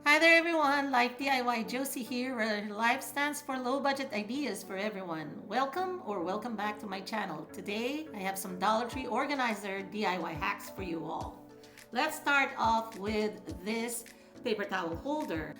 Hi there everyone, Life DIY Josie here, where life stands for low budget ideas for everyone. Welcome back to my channel. Today I have some Dollar Tree organizer DIY hacks for you all. Let's start off with this paper towel holder.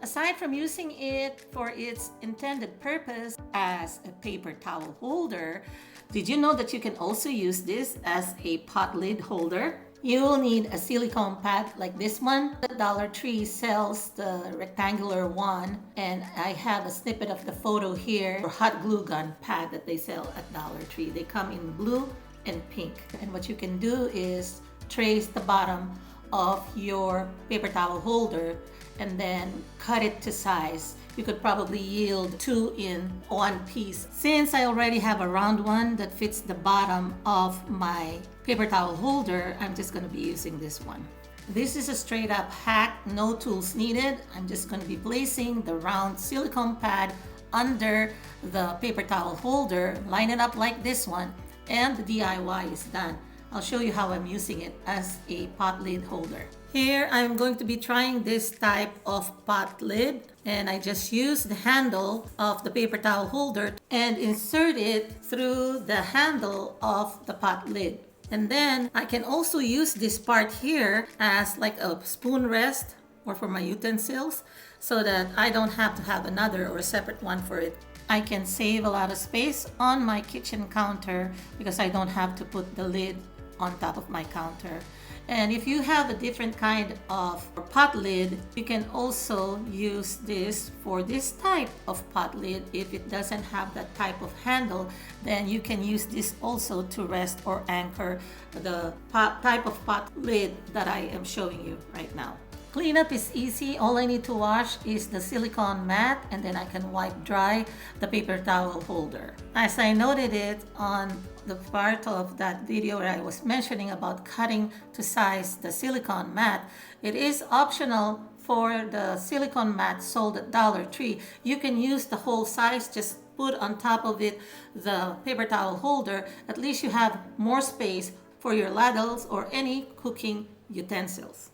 Aside from using it for its intended purpose as a paper towel holder, did you know that you can also use this as a pot lid holder? You will need a silicone pad like this one. The Dollar Tree sells the rectangular one, and I have a snippet of the photo here for hot glue gun pad that they sell at Dollar Tree. They come in blue and pink. And what you can do is trace the bottom of your paper towel holder and then cut it to size. You could probably yield two in one piece. Since I already have a round one that fits the bottom of my paper towel holder, I'm just going to be using this one. This is a straight up hack, no tools needed. I'm just going to be placing the round silicone pad under the paper towel holder, line it up like this one, and the DIY is done. I'll show you how I'm using it as a pot lid holder. Here I'm going to be trying this type of pot lid, and I just use the handle of the paper towel holder and insert it through the handle of the pot lid. And then I can also use this part here as like a spoon rest or for my utensils, so that I don't have to have another or a separate one for it. I can save a lot of space on my kitchen counter because I don't have to put the lid on top of my counter. And if you have a different kind of pot lid, you can also use this for this type of pot lid. If it doesn't have that type of handle, then you can use this also to rest or anchor the type of pot lid that I am showing you right now. Cleanup is easy. All I need to wash is the silicone mat, and then I can wipe dry the paper towel holder. As I noted it on the part of that video where I was mentioning about cutting to size the silicone mat, it is optional for the silicone mat sold at Dollar Tree. You can use the whole size, just put on top of it the paper towel holder. At least you have more space for your ladles or any cooking utensils.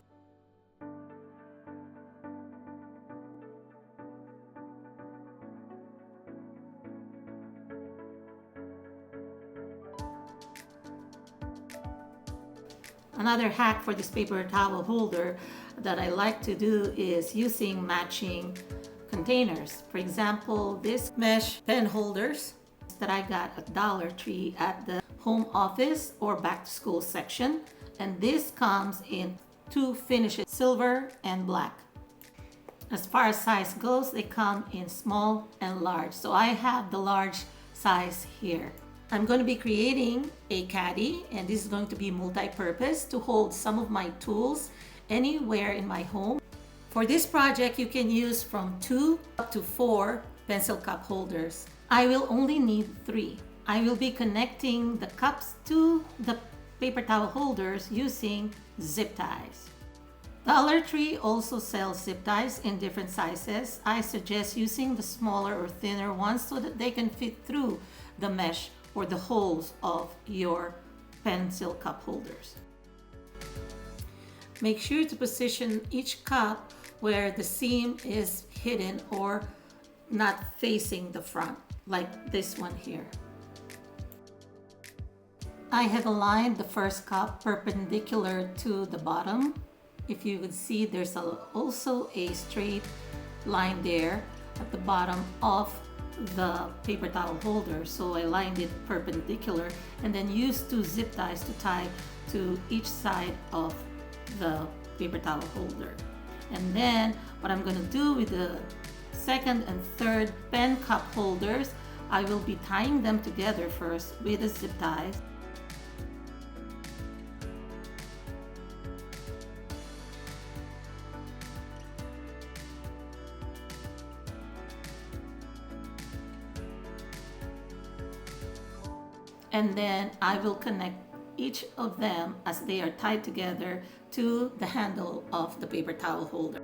Another hack for this paper towel holder that I like to do is using matching containers. For example, this mesh pen holders that I got at Dollar Tree at the home office or back to school section. And this comes in two finishes, silver and black. As far as size goes, they come in small and large. So I have the large size here. I'm going to be creating a caddy, and this is going to be multi-purpose to hold some of my tools anywhere in my home. For this project, you can use from 2 up to 4 pencil cup holders. I will only need 3. I will be connecting the cups to the paper towel holders using zip ties. Dollar Tree also sells zip ties in different sizes. I suggest using the smaller or thinner ones so that they can fit through the mesh or the holes of your pencil cup holders. Make sure to position each cup where the seam is hidden or not facing the front, like this one here. I have aligned the first cup perpendicular to the bottom. If you would see, there's also a straight line there at the bottom of the paper towel holder, so I lined it perpendicular and then used 2 zip ties to tie to each side of the paper towel holder. And then what I'm going to do with the second and third pen cup holders, I will be tying them together first with the zip ties. And then I will connect each of them as they are tied together to the handle of the paper towel holder.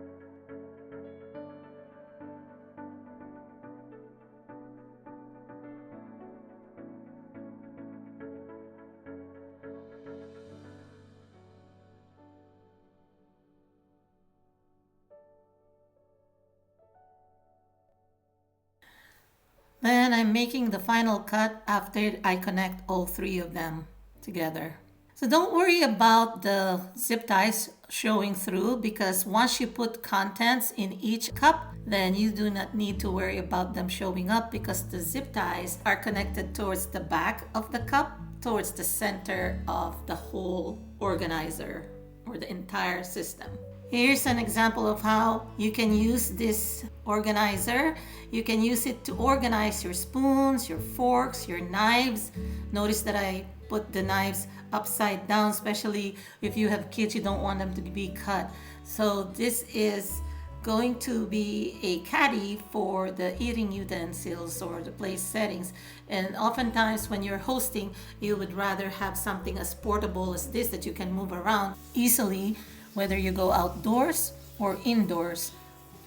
Then I'm making the final cut after I connect all three of them together. So don't worry about the zip ties showing through, because once you put contents in each cup, then you do not need to worry about them showing up, because the zip ties are connected towards the back of the cup, towards the center of the whole organizer or the entire system. Here's an example of how you can use this organizer. You can use it to organize your spoons, your forks, your knives. Notice that I put the knives upside down, especially if you have kids, you don't want them to be cut. So this is going to be a caddy for the eating utensils or the place settings. And oftentimes when you're hosting, you would rather have something as portable as this that you can move around easily, whether you go outdoors or indoors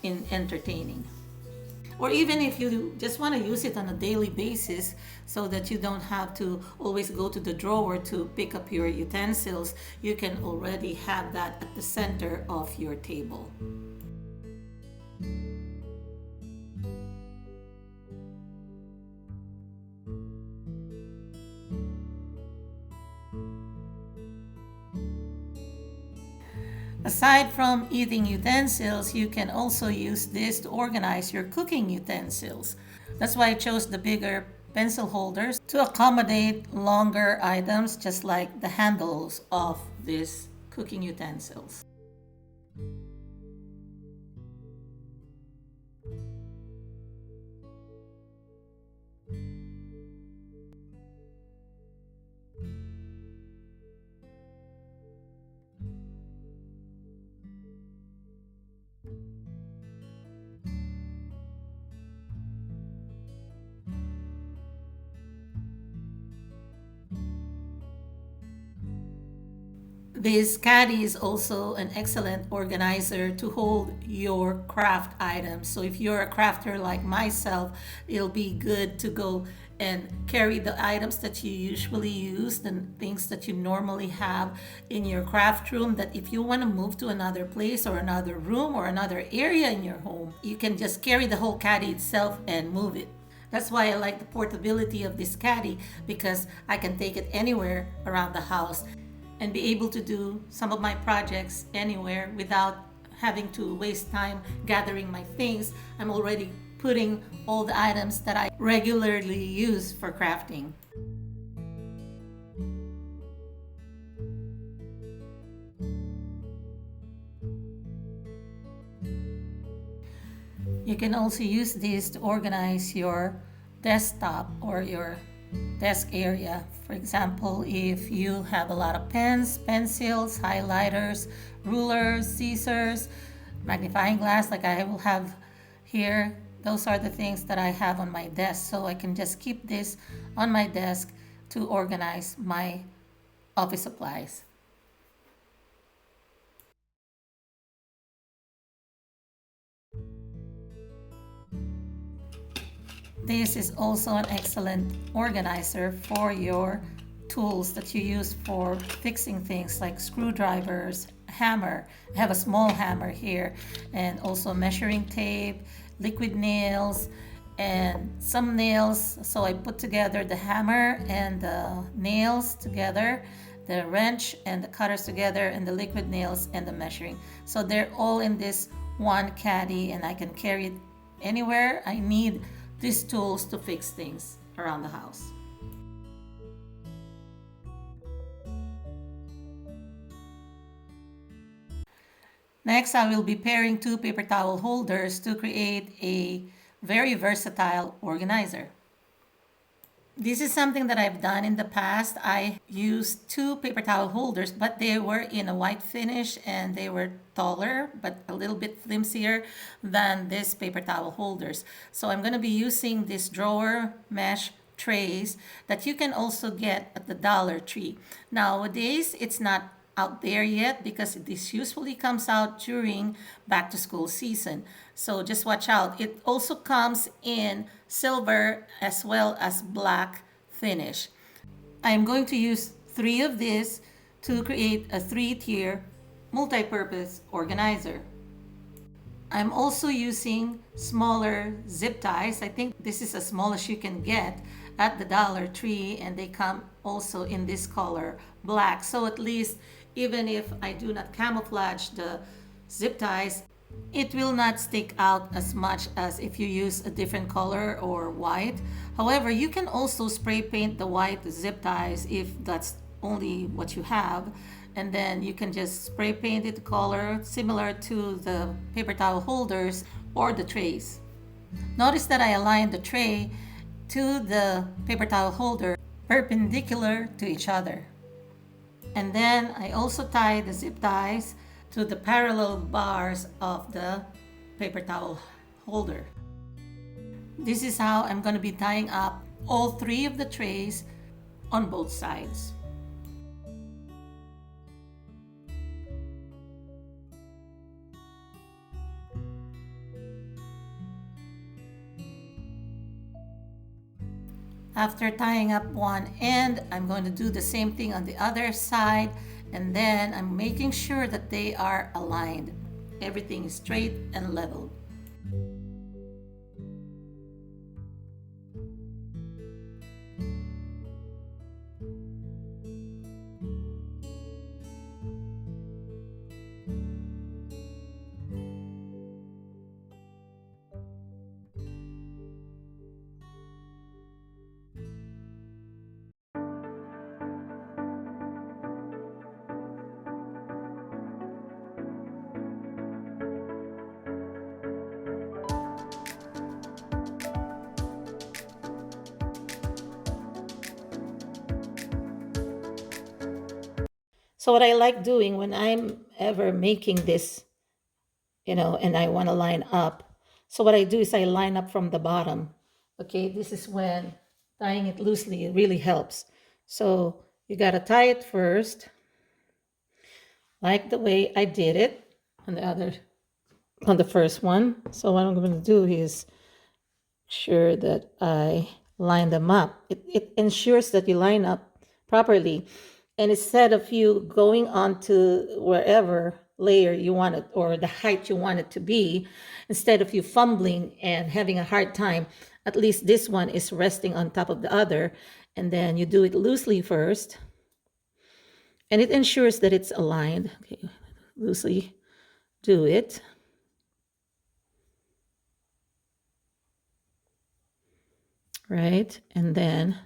in entertaining. Or even if you just want to use it on a daily basis so that you don't have to always go to the drawer to pick up your utensils, you can already have that at the center of your table. Aside from eating utensils, you can also use this to organize your cooking utensils. That's why I chose the bigger pencil holders to accommodate longer items, just like the handles of these cooking utensils. This caddy is also an excellent organizer to hold your craft items. So if you're a crafter like myself, it'll be good to go and carry the items that you usually use, the things that you normally have in your craft room, that if you want to move to another place or another room or another area in your home, you can just carry the whole caddy itself and move it. That's why I like the portability of this caddy, because I can take it anywhere around the house and be able to do some of my projects anywhere without having to waste time gathering my things. I'm already putting all the items that I regularly use for crafting. You can also use this to organize your desktop or your desk area. For example, if you have a lot of pens, pencils, highlighters, rulers, scissors, magnifying glass like I will have here, those are the things that I have on my desk. So I can just keep this on my desk to organize my office supplies. This is also an excellent organizer for your tools that you use for fixing things like screwdrivers, hammer. I have a small hammer here, and also measuring tape, liquid nails, and some nails. So I put together the hammer and the nails together, the wrench and the cutters together, and the liquid nails and the measuring. So they're all in this one caddy, and I can carry it anywhere I need these tools to fix things around the house. Next, I will be pairing two paper towel holders to create a very versatile organizer. This is something that I've done in the past. I used two paper towel holders, but they were in a white finish and they were taller, but a little bit flimsier than these paper towel holders. So I'm going to be using this drawer mesh trays that you can also get at the Dollar Tree. Nowadays, it's not out there yet because this usually comes out during back to school season. So just watch out. It also comes in silver as well as black finish. I am going to use 3 of these to create a 3-tier multi-purpose organizer. I'm also using smaller zip ties. I think this is as small as you can get at the Dollar Tree, and they come also in this color, black. So at least even if I do not camouflage the zip ties, it will not stick out as much as if you use a different color or white. However, you can also spray paint the white zip ties if that's only what you have, and then you can just spray paint it color similar to the paper towel holders or the trays. Notice that I aligned the tray to the paper towel holder perpendicular to each other. And then I also tie the zip ties to the parallel bars of the paper towel holder. This is how I'm going to be tying up all three of the trays on both sides. After tying up one end, I'm going to do the same thing on the other side, and then I'm making sure that they are aligned. Everything is straight and level. So what I like doing when I'm ever making this, and I want to line up. So what I do is I line up from the bottom. Okay, this is when tying it loosely, it really helps. So you got to tie it first, like the way I did it on the first one. So what I'm going to do is sure that I line them up. It ensures that you line up properly. And instead of you going on to wherever layer you want it or the height you want it to be, instead of you fumbling and having a hard time, at least this one is resting on top of the other. And then you do it loosely first. And it ensures that it's aligned. Okay, loosely do it. Right? And then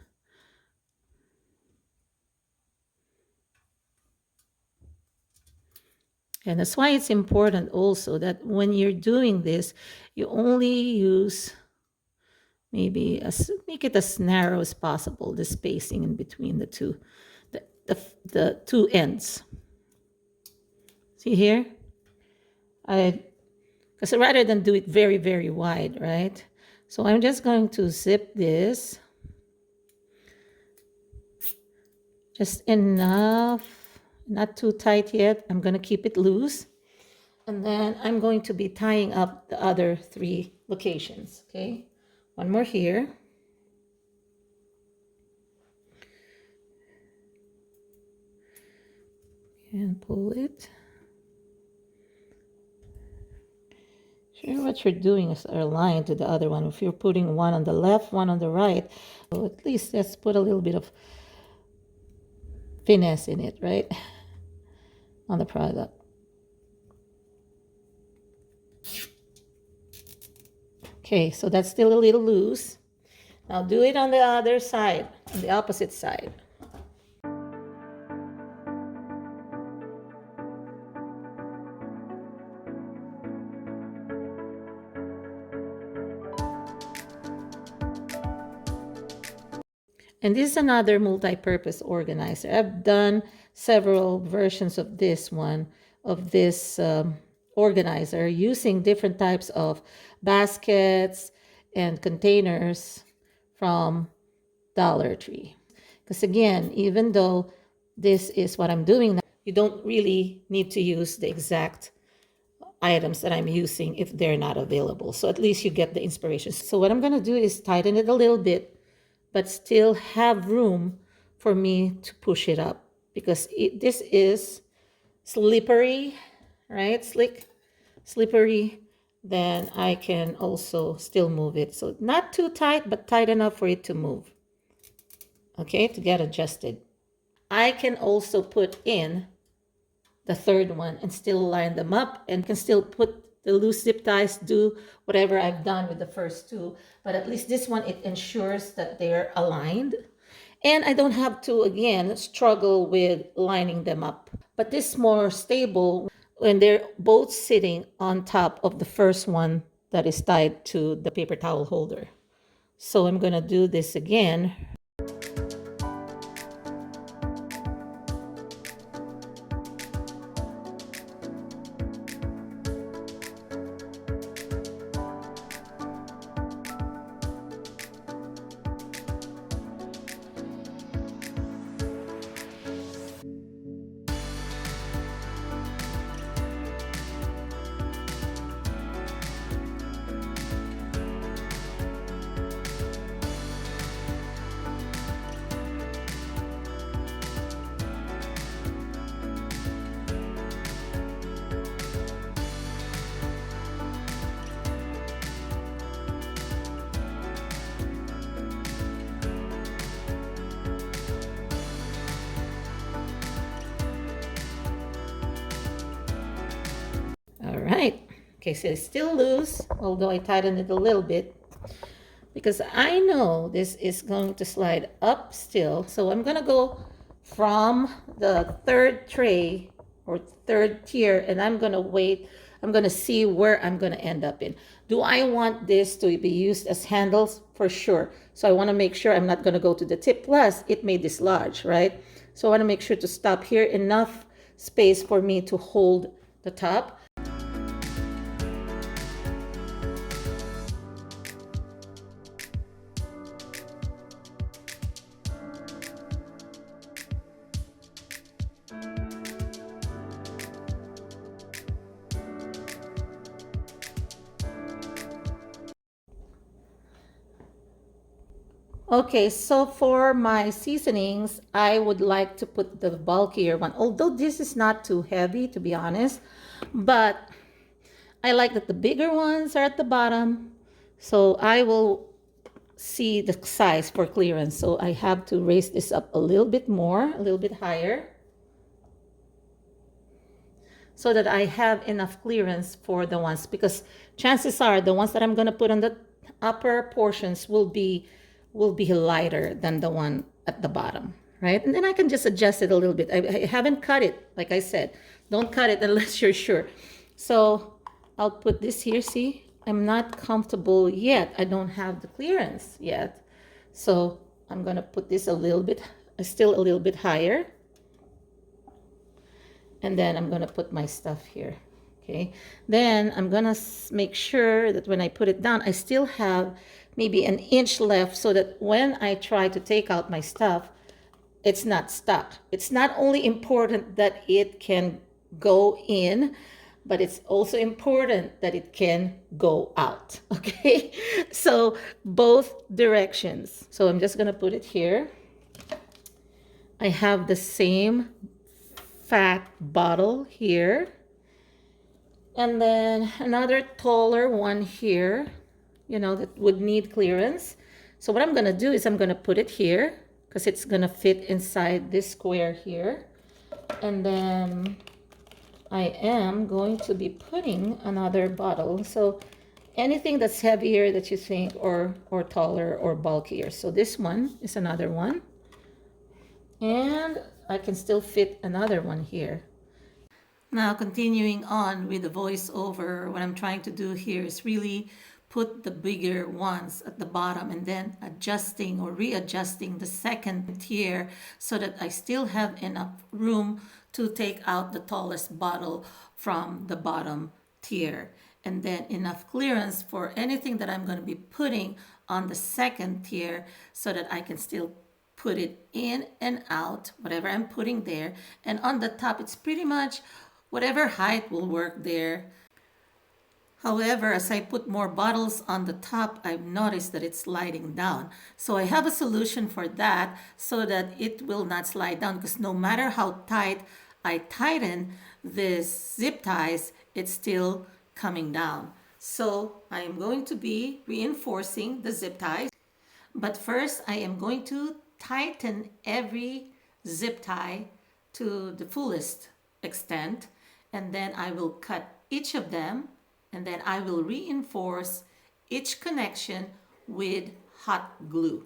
and that's why it's important also that when you're doing this, you only use maybe make it as narrow as possible, the spacing in between the two, the two ends. See here? Because rather than do it very, very wide, right? So I'm just going to zip this just enough, not too tight yet. I'm going to keep it loose. And then I'm going to be tying up the other three locations, okay? One more here. And pull it. Sure what you're doing is aligned to the other one. If you're putting one on the left, one on the right, so at least let's put a little bit of finesse in it, right? On the product. Okay, so that's still a little loose. Now do it on the other side, on the opposite side. And this is another multi-purpose organizer. I've done several versions of this one, of this organizer, using different types of baskets and containers from Dollar Tree. Because again, even though this is what I'm doing now, you don't really need to use the exact items that I'm using if they're not available. So at least you get the inspiration. So what I'm going to do is tighten it a little bit, but still have room for me to push it up, because this is slippery, right? Slippery then I can also still move it. So not too tight, but tight enough for it to move. Okay, to get adjusted. I can also put in the third one and still line them up, and can still put the loose zip ties, do whatever I've done with the first two. But at least this one, it ensures that they're aligned. And I don't have to, again, struggle with lining them up. But this is more stable when they're both sitting on top of the first one that is tied to the paper towel holder. So I'm going to do this again. All right. Okay, so it's still loose, although I tightened it a little bit because I know this is going to slide up still. So I'm going to go from the third tray or third tier, and I'm going to wait. I'm going to see where I'm going to end up in. Do I want this to be used as handles? For sure. So I want to make sure I'm not going to go to the tip. Plus, it made this large, right? So I want to make sure to stop here, enough space for me to hold the top. Okay, so for my seasonings, I would like to put the bulkier one, although this is not too heavy, to be honest, but I like that the bigger ones are at the bottom, so I will see the size for clearance. So I have to raise this up a little bit more, a little bit higher, so that I have enough clearance for the ones, because chances are the ones that I'm going to put on the upper portions will be lighter than the one at the bottom, right? And then I can just adjust it a little bit. I haven't cut it, like I said. Don't cut it unless you're sure. So I'll put this here. See, I'm not comfortable yet. I don't have the clearance yet. So I'm going to put this a little bit, still a little bit higher. And then I'm going to put my stuff here. Okay. Then I'm going to make sure that when I put it down, I still have maybe an inch left, so that when I try to take out my stuff, it's not stuck. It's not only important that it can go in, but it's also important that it can go out. Okay. So both directions. So I'm just going to put it here. I have the same fat bottle here, and then another taller one here, you know, that would need clearance. So what I'm going to do is I'm going to put it here because it's going to fit inside this square here. And then I am going to be putting another bottle. So anything that's heavier that you think, or taller or bulkier. So this one is another one. And I can still fit another one here. Now, continuing on with the voiceover, what I'm trying to do here is really put the bigger ones at the bottom, and then adjusting or readjusting the second tier so that I still have enough room to take out the tallest bottle from the bottom tier, and then enough clearance for anything that I'm going to be putting on the second tier so that I can still put it in and out, whatever I'm putting there. And on the top, it's pretty much whatever height will work there. However, as I put more bottles on the top, I've noticed that it's sliding down. So I have a solution for that so that it will not slide down, because no matter how tight I tighten this zip ties, it's still coming down. So I am going to be reinforcing the zip ties. But first, I am going to tighten every zip tie to the fullest extent, and then I will cut each of them, and then I will reinforce each connection with hot glue.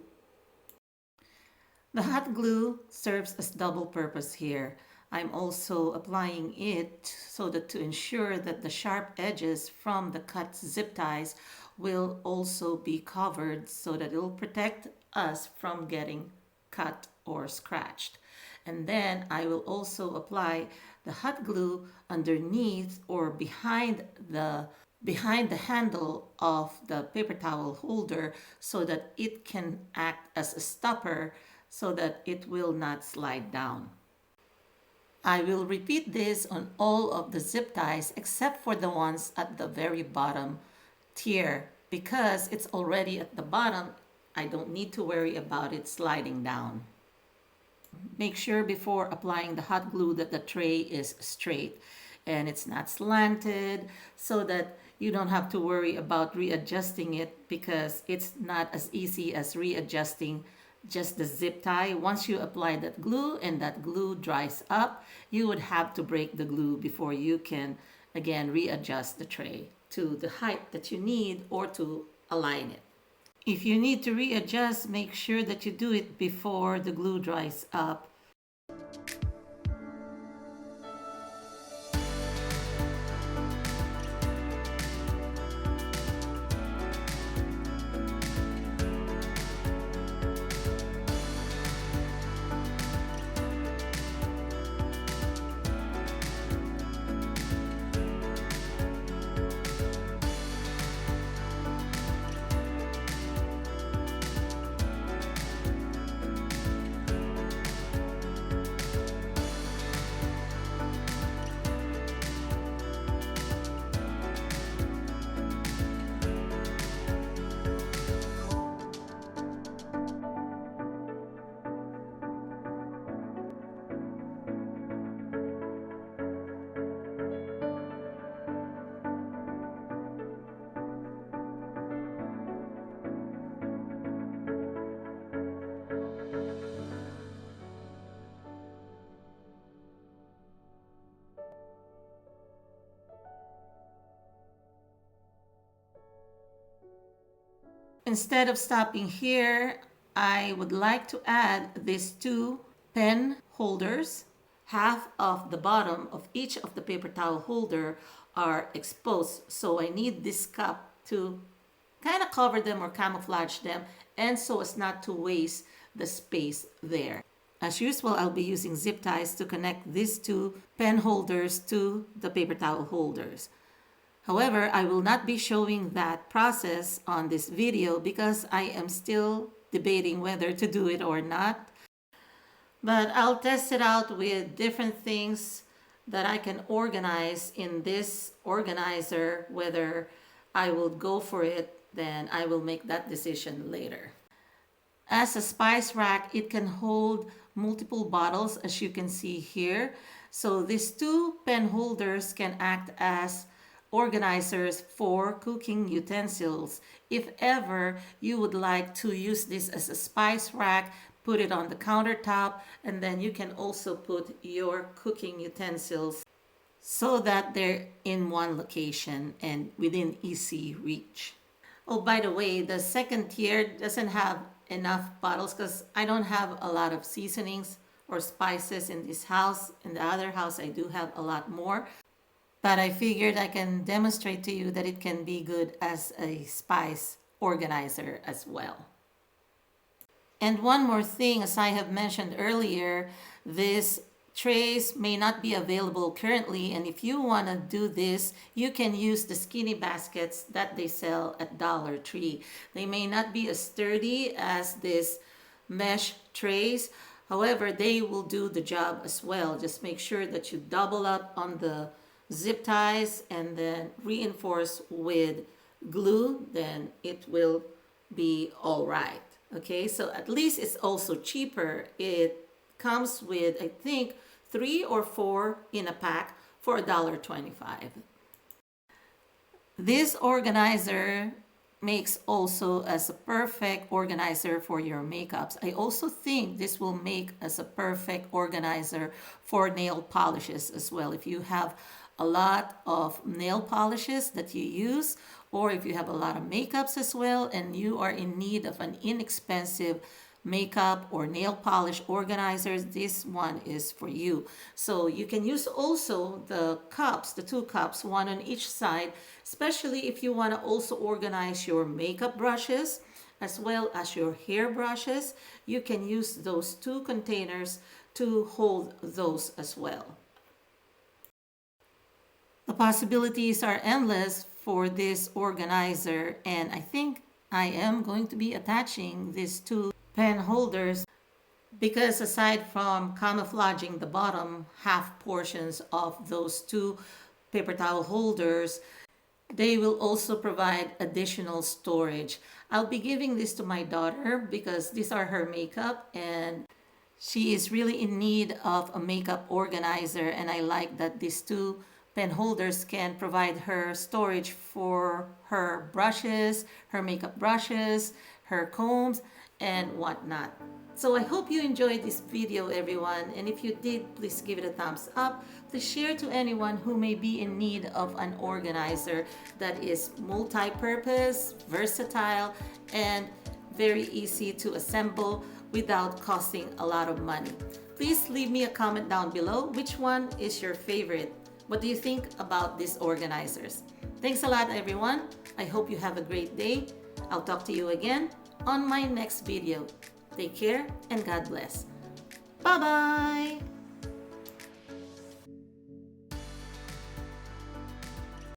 The hot glue serves as double purpose here. I'm also applying it so that to ensure that the sharp edges from the cut zip ties will also be covered so that it will protect us from getting cut or scratched. And then I will also apply the hot glue underneath or behind the handle of the paper towel holder so that it can act as a stopper so that it will not slide down. I will repeat this on all of the zip ties except for the ones at the very bottom tier because it's already at the bottom. I don't need to worry about it sliding down. Make sure before applying the hot glue that the tray is straight and it's not slanted so that you don't have to worry about readjusting it because it's not as easy as readjusting just the zip tie. Once you apply that glue and that glue dries up, you would have to break the glue before you can again readjust the tray to the height that you need or to align it. If you need to readjust, make sure that you do it before the glue dries up. Instead of stopping here, I would like to add these two pen holders. Half of the bottom of each of the paper towel holder are exposed, so I need this cup to kind of cover them or camouflage them and so as not to waste the space there. As usual, I'll be using zip ties to connect these two pen holders to the paper towel holders. However, I will not be showing that process on this video because I am still debating whether to do it or not. But I'll test it out with different things that I can organize in this organizer. Whether I will go for it, then I will make that decision later. As a spice rack, it can hold multiple bottles as you can see here. So these two pen holders can act as organizers for cooking utensils. If ever you would like to use this as a spice rack, put it on the countertop, and then you can also put your cooking utensils so that they're in one location and within easy reach. Oh, by the way, the second tier doesn't have enough bottles because I don't have a lot of seasonings or spices in this house. In the other house, I do have a lot more. But I figured I can demonstrate to you that it can be good as a spice organizer as well. And one more thing, as I have mentioned earlier, these trays may not be available currently, and if you want to do this, you can use the skinny baskets that they sell at Dollar Tree. They may not be as sturdy as these mesh trays. However, they will do the job as well. Just make sure that you double up on the zip ties and then reinforce with glue, then it will be all right. Okay, so at least it's also cheaper. It comes with, I think, 3 or 4 in a pack for $1.25. This organizer makes also as a perfect organizer for your makeups. I also think this will make as a perfect organizer for nail polishes as well. If you have a lot of nail polishes that you use, or if you have a lot of makeups as well and you are in need of an inexpensive makeup or nail polish organizers, this one is for you. So you can use also the cups, the two cups, one on each side, especially if you want to also organize your makeup brushes as well as your hair brushes. You can use those two containers to hold those as well. The possibilities are endless for this organizer, and I think I am going to be attaching these two pen holders because aside from camouflaging the bottom half portions of those two paper towel holders, they will also provide additional storage. I'll be giving this to my daughter because these are her makeup and she is really in need of a makeup organizer, and I like that these two pen holders can provide her storage for her brushes, her makeup brushes, her combs, and whatnot. So I hope you enjoyed this video, everyone, and if you did, please give it a thumbs up. Please share to anyone who may be in need of an organizer that is multi-purpose, versatile, and very easy to assemble without costing a lot of money. Please leave me a comment down below. Which one is your favorite? What do you think about these organizers? Thanks a lot, everyone. I hope you have a great day. I'll talk to you again on my next video. Take care and God bless. Bye-bye.